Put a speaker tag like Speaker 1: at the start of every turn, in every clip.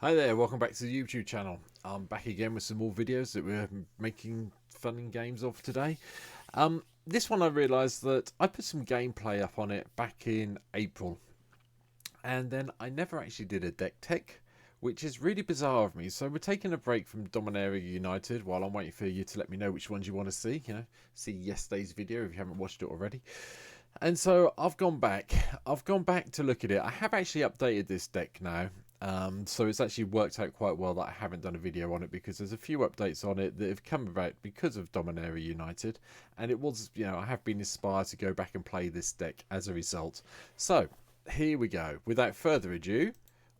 Speaker 1: Hi there, welcome back to the YouTube channel. I'm back again with some more videos that we're making fun and games of today. This one I realised that I put some gameplay up on it back in April, and then I never actually did a deck tech, which is really bizarre of me. So we're taking a break from Dominaria United while I'm waiting for you to let me know which ones you want to see. See yesterday's video if you haven't watched it already. And so I've gone back to look at it. I have actually updated this deck now. So it's actually worked out quite well that I haven't done a video on it, because there's a few updates on it that have come about because of Dominaria United, and it was, I have been inspired to go back and play this deck as a result. So here we go. Without further ado,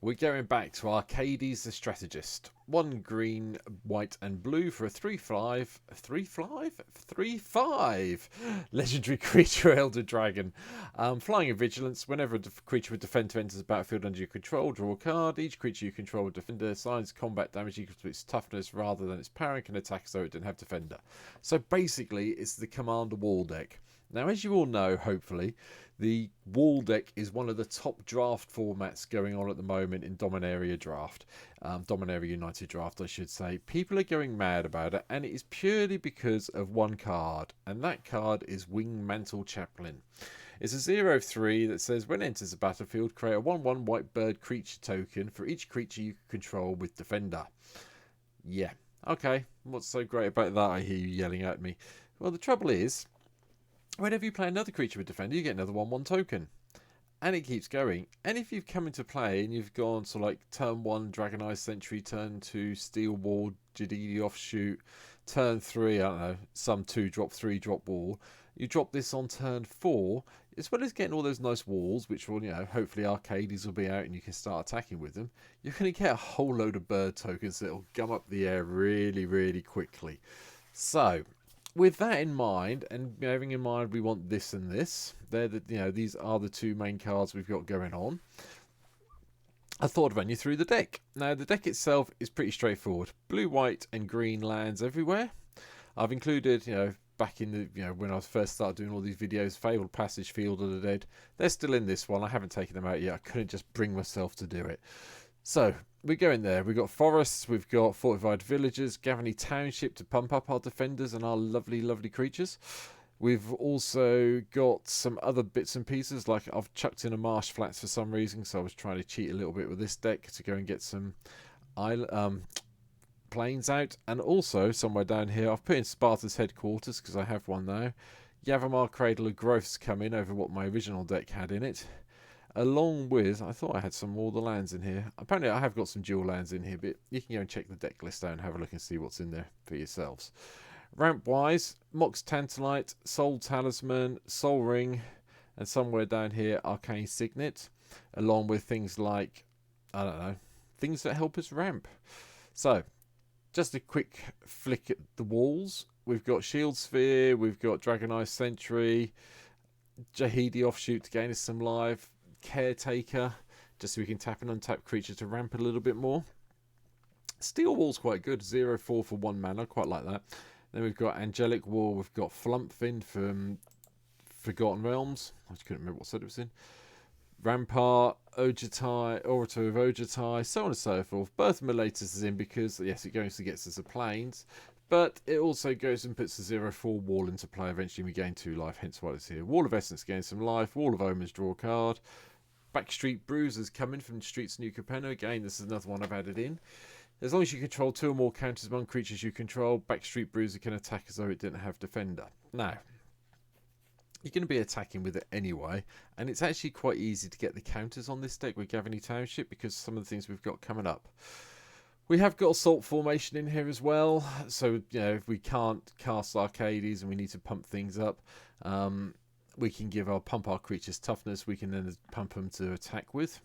Speaker 1: we're going back to Arcades the Strategist. 1 green, white and blue for a 3/5 legendary creature, Elder Dragon. Flying and vigilance. Whenever a creature with defense enters the battlefield under your control, draw a card. Each creature you control with defender assigns combat damage equal to its toughness rather than its power, and can attack as though it didn't have defender. So basically it's the Commander Wall deck. Now, as you all know, hopefully, the Wall deck is one of the top draft formats going on at the moment in Dominaria Draft. Dominaria United Draft, I should say. People are going mad about it, and it is purely because of one card, and that card is Wingmantle Chaplain. It's a 0/3 that says when it enters the battlefield, create a 1/1 white bird creature token for each creature you control with defender. Yeah, okay, what's so great about that, I hear you yelling at me? Well, the trouble is, whenever you play another creature with defender, you get another 1/1 token. And it keeps going. And if you've come into play and you've gone to like turn 1 Dragonized Sentry, turn 2 Steel Wall, Jadidi Offshoot, turn 3, I don't know, some 2-drop, 3-drop wall, you drop this on turn 4, as well as getting all those nice walls, which will, hopefully Arcades will be out and you can start attacking with them, you're going to get a whole load of bird tokens that will gum up the air really, really quickly. So, with that in mind, and having in mind we want this and this, these are the two main cards we've got going on, I thought I'd run you through the deck. Now, the deck itself is pretty straightforward. Blue, white and green lands everywhere. I've included, back in the, when I first started doing all these videos, Fabled Passage, Field of the Dead. They're still in this one. I haven't taken them out yet. I couldn't just bring myself to do it. So, we go in there. We've got forests, we've got fortified villages, Gavany Township to pump up our defenders and our lovely, lovely creatures. We've also got some other bits and pieces, like I've chucked in a marsh flats for some reason, so I was trying to cheat a little bit with this deck to go and get some planes out. And also, somewhere down here, I've put in Sparta's headquarters, because I have one now. Yavimar Cradle of Growth's come in over what my original deck had in it. Along with, I thought I had some more of the lands in here. Apparently I have got some dual lands in here, but you can go and check the deck list out and have a look and see what's in there for yourselves. Ramp wise, Mox Tantalite, Soul Talisman, Soul Ring, and somewhere down here Arcane Signet, along with things like, I don't know, things that help us ramp. So, just a quick flick at the walls. We've got Shield Sphere, we've got Dragonized Sentry, Jahidi Offshoot to gain us some life, Caretaker, just so we can tap an untapped creature to ramp a little bit more. Steel Wall's quite good, 0/4 for 1 mana, quite like that. Then we've got Angelic Wall, we've got Flumpfin from Forgotten Realms, I just couldn't remember what set it was in. Rampart, Ojutai, Orator of Ojutai, so on and so forth. Birth Miletus is in because, yes, it goes and gets us the planes, but it also goes and puts the 0/4 wall into play. Eventually we gain 2 life, hence why it's here. Wall of Essence gains some life, Wall of Omens draw a card. Backstreet Bruisers coming from Streets New Capenna. Again, this is another one I've added in. As long as you control 2 or more counters among creatures you control, Backstreet Bruiser can attack as though it didn't have defender. Now, you're going to be attacking with it anyway, and it's actually quite easy to get the counters on this deck with Gavany Township because some of the things we've got coming up. We have got Assault Formation in here as well, so if we can't cast Arcades and we need to pump things up, we can pump our creatures toughness. We can then pump them to attack with.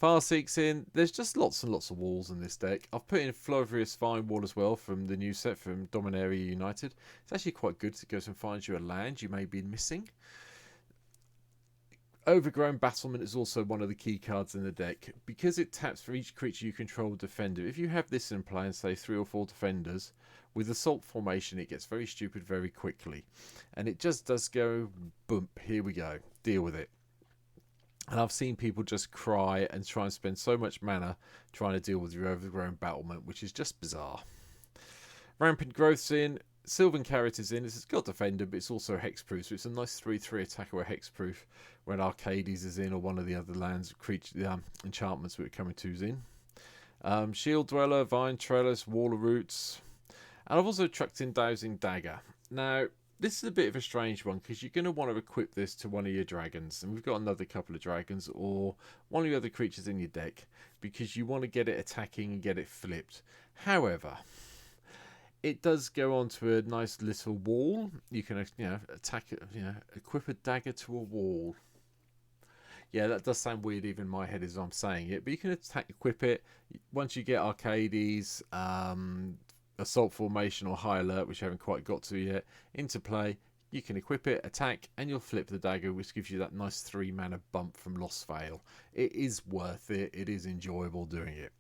Speaker 1: Farseek's in. There's just lots and lots of walls in this deck. I've put in Florious Fine Wall as well from the new set from Dominaria United. It's actually quite good to go and find you a land you may be missing. Overgrown Battlement is also one of the key cards in the deck. Because it taps for each creature you control defender. If you have this in play and say 3 or 4 defenders, with Assault Formation it gets very stupid very quickly. And it just does go, boom, here we go. Deal with it. And I've seen people just cry and try and spend so much mana trying to deal with your overgrown battlement, which is just bizarre. Rampant Growth's in. Sylvan Carrot is in. It's got Defender, but it's also hexproof, so it's a nice 3/3 attacker with hexproof when Arcades is in, or one of the other lands, creature enchantments we're coming to is in. Shield Dweller, Vine Trellis, Wall of Roots. And I've also chucked in Dowsing Dagger. Now, this is a bit of a strange one because you're going to want to equip this to one of your dragons. And we've got another couple of dragons or one of the other creatures in your deck because you want to get it attacking and get it flipped. However, it does go onto a nice little wall. You can, attack it, equip a dagger to a wall. Yeah, that does sound weird even in my head as I'm saying it. But you can equip it. Once you get Arcades, Assault Formation or High Alert, which I haven't quite got to yet, into play, you can equip it, attack, and you'll flip the dagger, which gives you that nice 3 mana bump from Lost Veil. It is worth it. It is enjoyable doing it.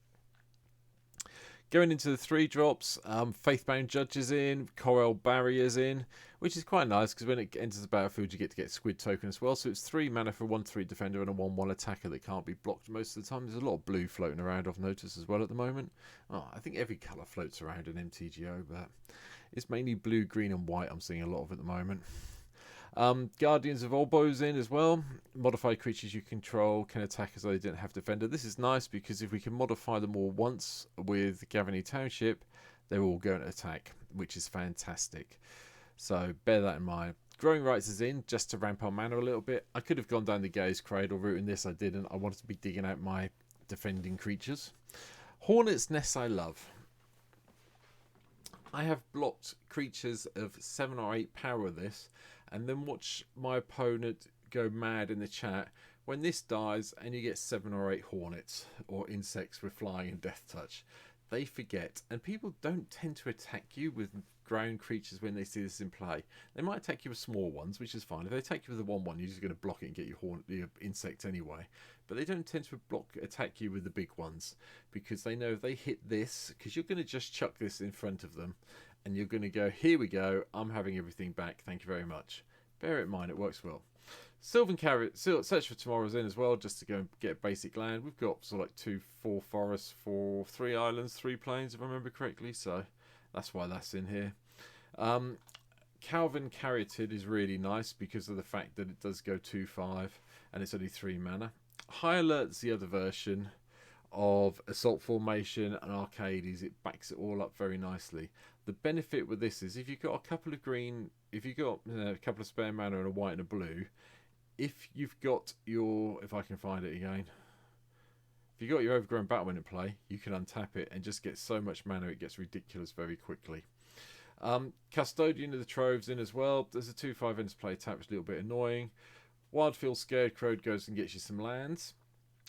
Speaker 1: Going into the 3 drops, Faithbound Judge is in, Coral Barrier's in, which is quite nice because when it enters the battlefield you get to get Squid Token as well. So it's 3 mana for a 1/3 defender and a 1/1 attacker that can't be blocked most of the time. There's a lot of blue floating around, I've noticed as well at the moment. Oh, I think every colour floats around in MTGO, but it's mainly blue, green and white I'm seeing a lot of at the moment. Guardians of Olbo's in as well. Modify creatures you control can attack as though they didn't have defender. This is nice because if we can modify them all once with Gavany Township, they're all going to attack, which is fantastic. So bear that in mind. Growing Rights is in just to ramp our mana a little bit. I could have gone down the Gaze Cradle route in this, I didn't. I wanted to be digging out my defending creatures. Hornet's Nest I love. I have blocked creatures of 7 or 8 power with this, and then watch my opponent go mad in the chat when this dies and you get 7 or 8 hornets or insects with flying and death touch. They forget, and people don't tend to attack you with ground creatures when they see this in play. They might attack you with small ones, which is fine. If they attack you with a 1/1, you're just going to block it and get your insect anyway. But they don't tend to attack you with the big ones because they know if they hit this, because you're going to just chuck this in front of them, and you're going to go, here we go, I'm having everything back, thank you very much. Bear it in mind, it works well. Sylvan Carrot, Search for Tomorrow's in as well, just to go and get basic land. We've got sort of like 4 forests, 3 islands, 3 plains, if I remember correctly, so that's why that's in here. Calvin Carroted is really nice because of the fact that it does go 2/5 and it's only 3 mana. High Alert's the other version of Assault Formation and Arcades. It backs it all up very nicely. The benefit with this is if you've got a couple of green, if you've got a couple of spare mana and a white and a blue, if you've got your, if I can find it again, if you've got your Overgrown Battlement in play, you can untap it and just get so much mana it gets ridiculous very quickly. Custodian of the Troves in as well. There's a 2/5 interplay tap, which is a little bit annoying. Wildfield Scarecrow goes and gets you some lands,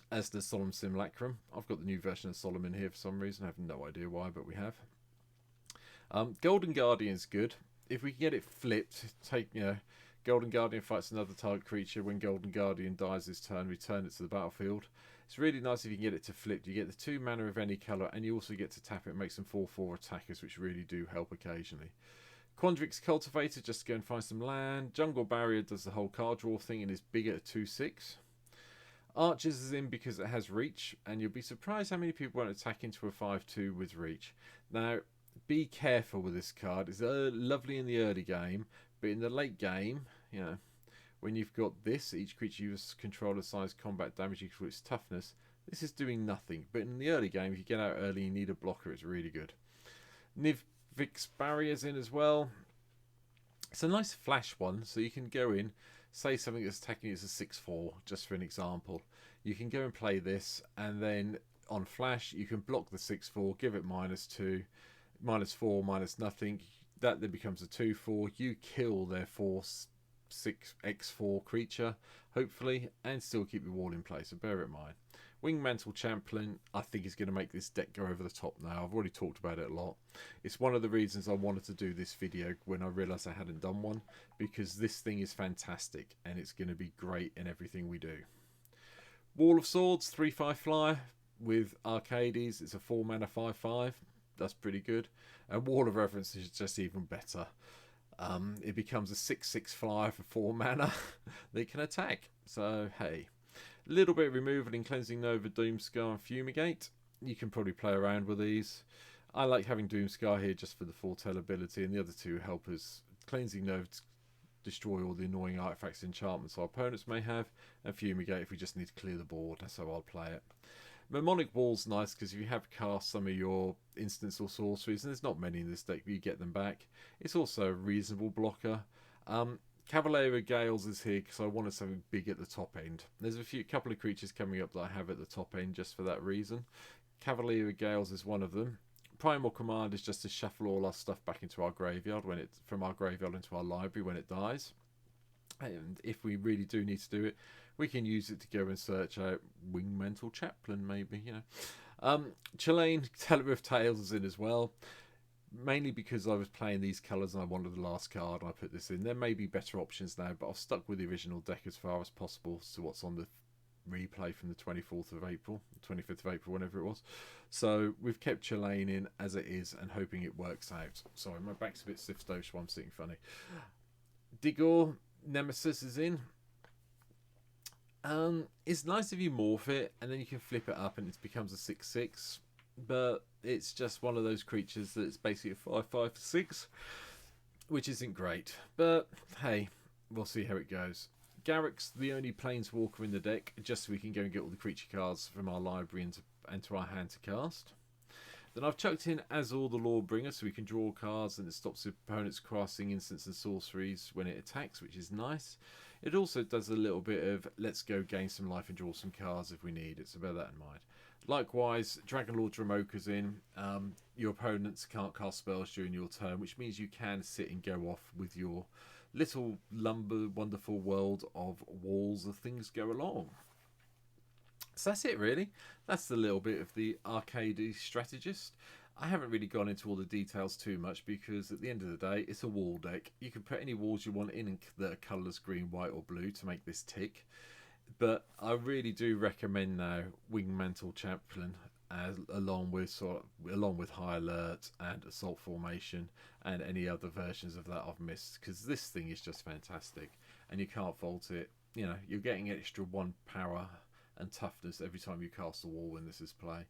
Speaker 1: as does Solemn Simulacrum. I've got the new version of Solemn in here for some reason. I have no idea why, but we have. Golden Guardian's good. If we can get it flipped, Golden Guardian fights another target creature. When Golden Guardian dies this turn, return it to the battlefield. It's really nice if you can get it to flip. You get the 2 mana of any colour, and you also get to tap it and make some 4/4 attackers, which really do help occasionally. Quandrix Cultivator, just to go and find some land. Jungle Barrier does the whole card draw thing and is bigger at 2/6. Archers is in because it has reach, and you'll be surprised how many people won't attack into a 5/2 with reach. Now, be careful with this card. It's lovely in the early game, but in the late game, when you've got this, each creature you control size combat damage equal its toughness, this is doing nothing. But in the early game, if you get out early and you need a blocker, it's really good. Nivix Barrier's in as well. It's a nice flash one, so you can go in, say something that's attacking you as a 6/4, just for an example. You can go and play this, and then on flash, you can block the 6/4, give it -2, -4, -nothing. That then becomes a 2/4. You kill their 4/6x4 creature, hopefully, and still keep your wall in place, so bear it in mind. Wingmantle Champion, I think, is going to make this deck go over the top now. I've already talked about it a lot. It's one of the reasons I wanted to do this video when I realised I hadn't done one, because this thing is fantastic, and it's going to be great in everything we do. Wall of Swords, 3/5 flyer with Arcades. It's a 4 mana 5/5. That's pretty good. And Wall of Reverence is just even better. It becomes a 6/6 flyer for 4 mana that can attack. So, hey. A little bit of removal in Cleansing Nova, Doomscar and Fumigate. You can probably play around with these. I like having Doomscar here just for the foretell ability, and the other two help us. Cleansing Nova to destroy all the annoying artifacts and enchantments our opponents may have, and Fumigate if we just need to clear the board. That's how I'll play it. Mnemonic Wall's nice because if you have cast some of your instants or sorceries, and there's not many in this deck, but you get them back. It's also a reasonable blocker. Cavalier of Gales is here because I wanted something big at the top end. There's a couple of creatures coming up that I have at the top end just for that reason. Cavalier of Gales is one of them. Primal Command is just to shuffle all our stuff back into our graveyard from our graveyard into our library when it dies. And if we really do need to do it, we can use it to go and search out Wingmental Chaplain, maybe, you know. Chilean Teller of Tales is in as well. Mainly because I was playing these colours and I wanted the last card and I put this in. There may be better options now, but I've stuck with the original deck as far as possible to what's on the replay from the 24th of April, 25th of April, whenever it was. So we've kept Chilean in as it is and hoping it works out. Sorry, my back's a bit stiff, so I'm sitting funny. Digor Nemesis is in. It's nice if you morph it and then you can flip it up and it becomes a 6/6. But it's just one of those creatures that's basically a 5/5/6, which isn't great. But hey, we'll see how it goes. Garrick's the only planeswalker in the deck, just so we can go and get all the creature cards from our library into our hand to cast. Then I've chucked in Azul the Lawbringer, so we can draw cards and it stops the opponents casting instants and sorceries when it attacks, which is nice. It also does a little bit of let's go gain some life and draw some cards if we need it, so bear that in mind. Likewise, Dragonlord Dramoka's in. Your opponents can't cast spells during your turn, which means you can sit and go off with your little wonderful world of walls as things go along. So that's it, really. That's the little bit of the arcade strategist. I haven't really gone into all the details too much because at the end of the day, it's a wall deck. You can put any walls you want in that are colours green, white or blue to make this tick. But I really do recommend now Wingmental Chaplain along with High Alert and Assault Formation and any other versions of that I've missed, because this thing is just fantastic and you can't fault it. You know, you're getting extra 1 power and toughness every time you cast a wall when this is play.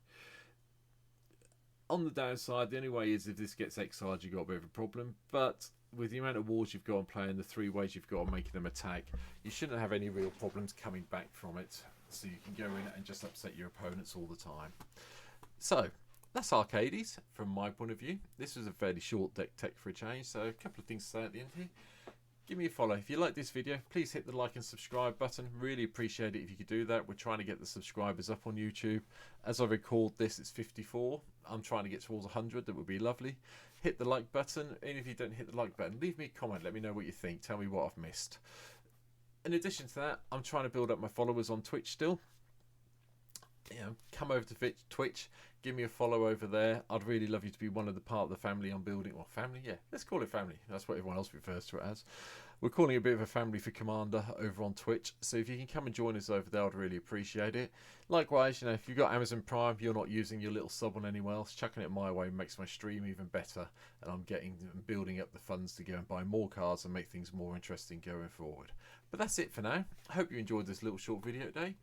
Speaker 1: On the downside, the only way is if this gets exiled, you've got a bit of a problem, but with the amount of wars you've got on play and the 3 ways you've got on making them attack, you shouldn't have any real problems coming back from it. So you can go in and just upset your opponents all the time. So that's Arcades from my point of view. This was a fairly short deck tech for a change, so a couple of things to say at the end here. Give me a follow. If you like this video, please hit the like and subscribe button. Really appreciate it if you could do that. We're trying to get the subscribers up on YouTube. As I record this, it's 54. I'm trying to get towards 100. That would be lovely. Hit the like button. And if you don't hit the like button, leave me a comment. Let me know what you think. Tell me what I've missed. In addition to that, I'm trying to build up my followers on Twitch still. You know, come over to Twitch, give me a follow over there. I'd really love you to be one of the part of the family I'm building. Well, family, yeah, let's call it family. That's what everyone else refers to it as. We're calling it a bit of a family for Commander over on Twitch. So if you can come and join us over there, I'd really appreciate it. Likewise, you know, if you've got Amazon Prime, you're not using your little sub on anywhere else, chucking it my way makes my stream even better. And I'm building up the funds to go and buy more cards and make things more interesting going forward. But that's it for now. I hope you enjoyed this little short video today.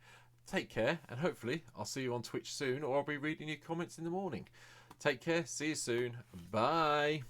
Speaker 1: Take care, and hopefully I'll see you on Twitch soon, or I'll be reading your comments in the morning. Take care, see you soon, bye.